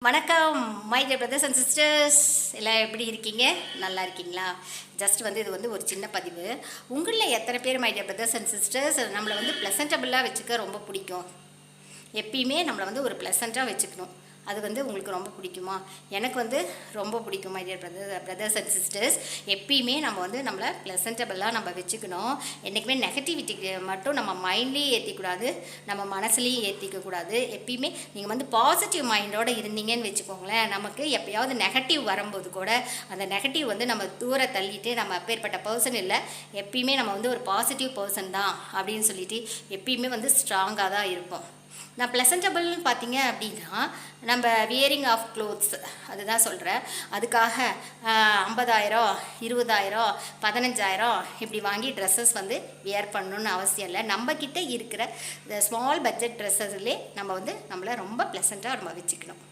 வணக்கம் my dear brothers and sisters, எல்லாம் எப்படி இருக்கீங்க? நல்லா இருக்கீங்களா? ஜஸ்ட் இது ஒரு சின்ன பதிவு. உங்களில் எத்தனை பேர் my dear brothers and sisters நம்மளை ப்ளசன்டபுளாக வச்சுக்க ரொம்ப பிடிக்கும்? எப்பயுமே நம்மளை ஒரு ப்ளசண்ட்டாக வச்சுக்கணும். அது உங்களுக்கு ரொம்ப பிடிக்குமா? எனக்கு ரொம்ப பிடிக்கும் my dear brothers and sisters. எப்பயுமே நம்மளை ப்ளசன்டபுளாக நம்ம வச்சுக்கணும். என்றைக்குமே நெகட்டிவிட்டிக்கு மட்டும் நம்ம மைண்ட்லேயும் ஏற்றிக்கூடாது, நம்ம மனசுலேயும் ஏற்றிக்கக்கூடாது. எப்பயுமே நீங்கள் பாசிட்டிவ் மைண்டோடு இருந்தீங்கன்னு வச்சுக்கோங்களேன், நமக்கு எப்போயாவது நெகட்டிவ் வரும்போது கூட அந்த நெகட்டிவ் நம்ம தூர தள்ளிட்டு நம்ம அப்பேற்பட்ட பர்சன் இல்லை, எப்பயுமே நம்ம ஒரு பாசிட்டிவ் பர்சன் தான் அப்படின்னு சொல்லிட்டு எப்பயுமே ஸ்ட்ராங்காக தான் இருப்போம். நான் ப்ளசன்டபுள்னு பார்த்தீங்க அப்படின்னா, நம்ம வியரிங் ஆஃப் க்ளோத்ஸ் அதுதான் சொல்கிறேன். அதுக்காக 50,000 20,000 15,000 இப்படி வாங்கி ட்ரெஸ்ஸஸ் வியர் பண்ணணுன்னு அவசியம் இல்லை. நம்மக்கிட்ட இருக்கிற ஸ்மால் பட்ஜெட் ட்ரெஸ்ஸஸ்லேயே நம்ம நம்மளை ரொம்ப ப்ளசண்ட்டாக நம்ம வச்சுக்கணும்.